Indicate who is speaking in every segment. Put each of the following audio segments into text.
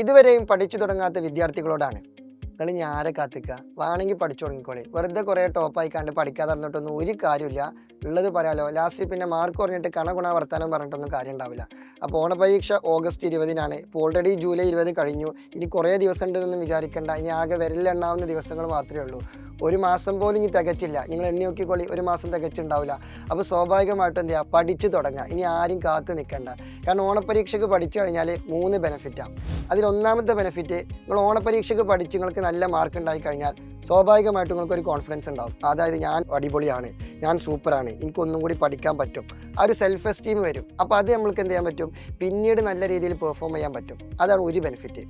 Speaker 1: ഇതുവരെയും പഠിച്ചു തുടങ്ങാത്ത വിദ്യാർത്ഥികളോടാണ്. നിങ്ങൾ ഇനി ആരെ കാത്തിക്കുക? വേണമെങ്കിൽ പഠിച്ചു തുടങ്ങിക്കോളി. വെറുതെ കുറേ ടോപ്പായിക്കാണ്ട് പഠിക്കാതെ നടന്നിട്ടൊന്നും ഒരു കാര്യമില്ല. ഉള്ളത് പറയാലോ. ലാസ്റ്റ് പിന്നെ മാർക്ക് കുറഞ്ഞിട്ട് കണ വർത്താനം പറഞ്ഞിട്ടൊന്നും കാര്യം ഉണ്ടാവില്ല. അപ്പോൾ ഓണപരീക്ഷ ഓഗസ്റ്റ് 20-നാണ്. ഇപ്പോൾ ഓൾറെഡി ജൂലൈ 20 കഴിഞ്ഞു. ഇനി കുറേ ദിവസം ഉണ്ടെന്നൊന്നും വിചാരിക്കേണ്ട. ഇനി ആകെ വിരലിലെണ്ണാവുന്ന ദിവസങ്ങൾ മാത്രമേ ഉള്ളൂ. ഒരു മാസം പോലും ഇനി തികച്ചില്ല. നിങ്ങൾ എണ്ണി നോക്കിക്കോളി, ഒരു മാസം തികച്ചുണ്ടാവില്ല. അപ്പോൾ സ്വാഭാവികമായിട്ടും എന്ത് ചെയ്യുക? പഠിച്ചു തുടങ്ങുക. ഇനി ആരും കാത്തു നിൽക്കണ്ട. കാരണം ഓണപരീക്ഷയ്ക്ക് പഠിച്ചു കഴിഞ്ഞാൽ 3 ബെനിഫിറ്റാണ്. അതിൽ ഒന്നാമത്തെ ബെനിഫിറ്റ്, നിങ്ങൾ ഓണപരീക്ഷയ്ക്ക് പഠിച്ച് നിങ്ങൾക്ക് നല്ല മാർക്ക് ഉണ്ടായി കഴിഞ്ഞാൽ സ്വാഭാവികമായിട്ടും നിങ്ങൾക്കൊരു കോൺഫിഡൻസ് ഉണ്ടാവും. അതായത് ഞാൻ അടിപൊളിയാണ്, ഞാൻ സൂപ്പറാണ്, എനിക്കൊന്നും കൂടി പഠിക്കാൻ പറ്റും. ആ ഒരു സെൽഫ് എസ്റ്റീം വരും. അപ്പോൾ അത് നമ്മൾക്ക് എന്ത് ചെയ്യാൻ പറ്റും? പിന്നീട് നല്ല രീതിയിൽ പെർഫോം ചെയ്യാൻ പറ്റും. അതാണ് ഒരു ബെനിഫിറ്റ്.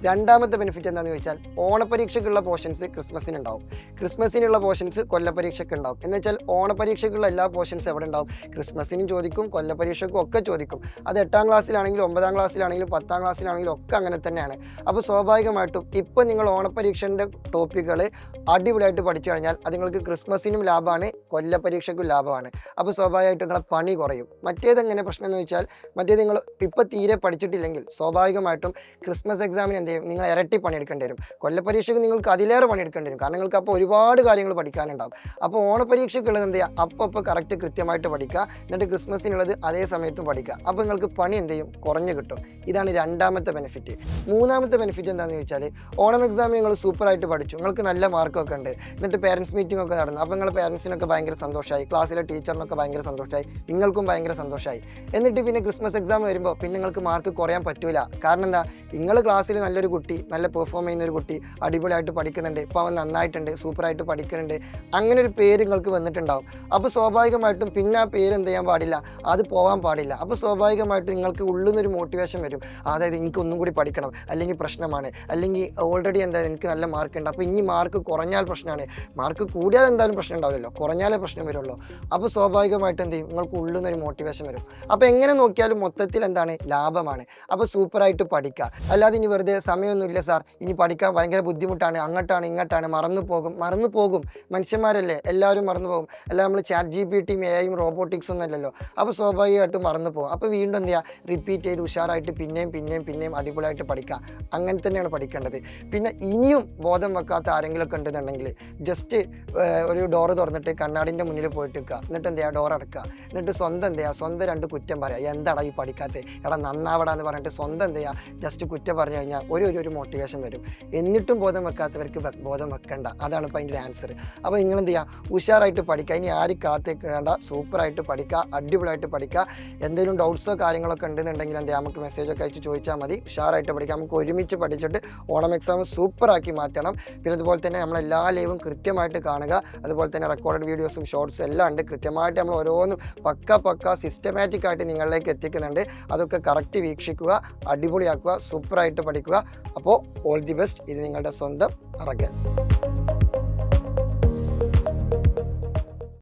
Speaker 1: രണ്ടാമത്തെ ബെനിഫിറ്റ് എന്താണെന്ന് ചോദിച്ചാൽ, ഓണപരീക്ഷയ്ക്കുള്ള പോർഷൻസ് ക്രിസ്മസിനുണ്ടാവും, ക്രിസ്മസിനുള്ള പോർഷൻസ് കൊല്ലപരീക്ഷയ്ക്ക് ഉണ്ടാവും. എന്ന് വെച്ചാൽ ഓണപരീക്ഷയ്ക്കുള്ള എല്ലാ പോർഷൻസ് എവിടെ ഉണ്ടാവും? ക്രിസ്മസിനും ചോദിക്കും, കൊല്ലപരീക്ഷയ്ക്കും ഒക്കെ ചോദിക്കും. അത് 8ാം ക്ലാസ്സിലാണെങ്കിലും 9ാം ക്ലാസ്സിലാണെങ്കിലും 10ാം ക്ലാസ്സിലാണെങ്കിലും ഒക്കെ അങ്ങനെ തന്നെയാണ്. അപ്പോൾ സ്വാഭാവികമായിട്ടും ഇപ്പം നിങ്ങൾ ഓണപരീക്ഷൻ്റെ ടോപ്പിക്കുകൾ അടിപൊളിയായിട്ട് പഠിച്ചു കഴിഞ്ഞാൽ അത് നിങ്ങൾക്ക് ക്രിസ്മസിനും ലാഭമാണ്, കൊല്ലപരീക്ഷയ്ക്കും ലാഭമാണ്. അപ്പോൾ സ്വാഭാവികമായിട്ട് നിങ്ങളെ പണി കുറയും. മറ്റേതെങ്ങനെ പ്രശ്നം എന്ന് വെച്ചാൽ, മറ്റേത് നിങ്ങൾ ഇപ്പോൾ തീരെ പഠിച്ചിട്ടില്ലെങ്കിൽ സ്വാഭാവികമായിട്ടും ക്രിസ്മസ് എക്സാമിന് എന്ത് ചെയ്യും? നിങ്ങൾ ഇരട്ടി പണിയെടുക്കേണ്ടി വരും. കൊല്ലപരീക്ഷയ്ക്ക് നിങ്ങൾക്ക് അതിലേറെ പണിയെടുക്കേണ്ടി വരും. കാരണം നിങ്ങൾക്ക് അപ്പോൾ ഒരുപാട് കാര്യങ്ങൾ പഠിക്കാനുണ്ടാവും. അപ്പോൾ ഓണപരീക്ഷയ്ക്കുള്ളത് എന്ത് ചെയ്യുക? അപ്പോൾ കറക്റ്റ് കൃത്യമായിട്ട് പഠിക്കുക. എന്നിട്ട് ക്രിസ്മസിനുള്ളത് അതേ സമയത്തും പഠിക്കുക. അപ്പോൾ നിങ്ങൾക്ക് പണി എന്ത് ചെയ്യും? കുറഞ്ഞു കിട്ടും. ഇതാണ് രണ്ടാമത്തെ ബെനിഫിറ്റ്. മൂന്നാമത്തെ ബെനിഫിറ്റ് എന്താണെന്ന് ചോദിച്ചാൽ, ഓണം എക്സാമിന് നിങ്ങൾ സൂപ്പറായിട്ട് പഠിച്ചു, നിങ്ങൾക്ക് നല്ല മാർക്കൊക്കെ ഉണ്ട്, എന്നിട്ട് പേരൻസ് മീറ്റിംഗ് ഒക്കെ നടന്നു. അപ്പോൾ നിങ്ങൾ പേരൻസിനൊക്കെ ഭയങ്കര സന്തോഷമായി, ക്ലാസ്സിലെ ടീച്ചറിനൊക്കെ ഭയങ്കര സന്തോഷമായി, നിങ്ങൾക്കും ഭയങ്കര സന്തോഷമായി. എന്നിട്ട് പിന്നെ ക്രിസ്മസ് എക്സാം വരുമ്പോൾ പിന്നെ നിങ്ങൾക്ക് മാർക്ക് കുറയാൻ പറ്റൂല. കാരണം എന്താ? നിങ്ങൾ ക്ലാസ്സിൽ നല്ലൊരു കുട്ടി, നല്ല പെർഫോം ചെയ്യുന്ന ഒരു കുട്ടി, അടിപൊളിയായിട്ട് പഠിക്കുന്നുണ്ട്, ഇപ്പോൾ അവൻ നന്നായിട്ടുണ്ട്, സൂപ്പറായിട്ട് പഠിക്കുന്നുണ്ട്, അങ്ങനെ ഒരു പേര് നിങ്ങൾക്ക് വന്നിട്ടുണ്ടാവും. അപ്പോൾ സ്വാഭാവികമായിട്ടും പിന്നെ ആ പേര് എന്ത് ചെയ്യാൻ പാടില്ല? അത് പോകാൻ പാടില്ല. അപ്പോൾ സ്വാഭാവികമായിട്ടും നിങ്ങൾക്ക് ഉള്ളിൽ നിന്നൊരു മോട്ടിവേഷൻ വരും. അതായത് എനിക്ക് ഒന്നും കൂടി പഠിക്കണം, അല്ലെങ്കിൽ പ്രശ്നമാണ്, അല്ലെങ്കിൽ ഓൾറെഡി എന്താ എനിക്ക് നല്ല മാർക്ക് ഉണ്ട്, അപ്പോൾ ഇനി മാർക്ക് കുറഞ്ഞാൽ പ്രശ്നമാണ്. മാർക്ക് കൂടിയാൽ എന്തായാലും പ്രശ്നം ഉണ്ടാവില്ലല്ലോ, കുറഞ്ഞാലേ പ്രശ്നം വരുള്ളൂ. അപ്പോൾ സ്വാഭാവികമായിട്ടും എന്ത് ചെയ്യും? നിങ്ങൾക്ക് ഉള്ളിൽ നിന്നൊരു മോട്ടിവേഷൻ വരും. അപ്പോൾ എങ്ങനെ നോക്കിയാലും മൊത്തത്തിൽ എന്താണ്? ലാഭമാണ്. അപ്പോൾ സൂപ്പറായിട്ട് പഠിക്കുക. അല്ലാതെ ഇനി വെറുതെ സമയമൊന്നുമില്ല സാർ, ഇനി പഠിക്കാൻ ഭയങ്കര ബുദ്ധിമുട്ടാണ്, അങ്ങോട്ടാണ് ഇങ്ങോട്ടാണ്, മറന്നു പോകും. മനുഷ്യന്മാരല്ലേ, എല്ലാവരും മറന്നു പോകും. അല്ല നമ്മൾ ചാറ്റ് GPT AI റോബോട്ടിക്സ് ഒന്നും അല്ലല്ലോ. അപ്പോൾ സ്വാഭാവികമായിട്ടും മറന്നു പോകും. അപ്പോൾ വീണ്ടും എന്ത് ചെയ്യുക? റിപ്പീറ്റ് ചെയ്ത് ഉഷാറായിട്ട് പിന്നെയും അടിപൊളിയായിട്ട് പഠിക്കുക. അങ്ങനെ തന്നെയാണ് പഠിക്കേണ്ടത്. പിന്നെ ഇനിയും ബോധം വെക്കാത്ത ആരെങ്കിലുമൊക്കെ ഉണ്ടെന്നുണ്ടെങ്കിൽ ജസ്റ്റ് ഒരു ഡോറ് തുറന്നിട്ട് കണ്ണാടിൻ്റെ മുന്നിൽ പോയിട്ട് നിൽക്കുക. എന്നിട്ട് എന്ത് ചെയ്യുക? ഡോർ അടക്കുക. എന്നിട്ട് സ്വന്തം എന്ത് ചെയ്യുക? സ്വന്തം 2 കുറ്റം പറയുക. എന്താടാ ഈ പഠിക്കാത്തത്, എടാ നന്നാവടാന്ന് പറഞ്ഞിട്ട് സ്വന്തം എന്ത് ചെയ്യുക? ജസ്റ്റ് കുറ്റം പറഞ്ഞു കഴിഞ്ഞാൽ ഒരു മോട്ടിവേഷൻ വരും. എന്നിട്ടും ബോധം വെക്കാത്തവർക്ക് ബോധം വെക്കണ്ട. അതാണ് ഇപ്പോൾ അതിൻ്റെ ആൻസർ. അപ്പോൾ നിങ്ങൾ എന്ത് ചെയ്യുക? ഉഷാറായിട്ട് പഠിക്കുക. ഇനി ആരും കാത്തേക്കേണ്ട, സൂപ്പറായിട്ട് പഠിക്കുക, അടിപൊളിയായിട്ട് പഠിക്കുക. എന്തെങ്കിലും ഡൗട്ട്സോ കാര്യങ്ങളൊക്കെ ഉണ്ടെന്നുണ്ടെങ്കിൽ എന്ത് ചെയ്യുക? നമുക്ക് മെസ്സേജൊക്കെ അയച്ച് ചോദിച്ചാൽ മതി. ഉഷാറായിട്ട് പഠിക്കാം. നമുക്ക് ഒരുമിച്ച് പഠിച്ചിട്ട് ഓണം എക്സാം സൂപ്പറാക്കി മാറ്റണം. പിന്നെ അതുപോലെ തന്നെ നമ്മളെല്ലാ ലൈവും കൃത്യമായിട്ട് കാണുക. അതുപോലെ തന്നെ റെക്കോർഡഡ് വീഡിയോസും ഷോർട്സും എല്ലാം ഉണ്ട്. കൃത്യമായിട്ട് നമ്മൾ ഓരോന്നും പക്ക സിസ്റ്റമാറ്റിക് ആയിട്ട് നിങ്ങളിലേക്ക് എത്തിക്കുന്നുണ്ട്. അതൊക്കെ കറക്റ്റ് വീക്ഷിക്കുക, അടിപൊളിയാക്കുക, സൂപ്പറായിട്ട് പഠിക്കുക. അപ്പോൾ ഓൾ ദി ബെസ്റ്റ്. ഇത് നിങ്ങളുടെ സ്വന്തം അറക്കൽ.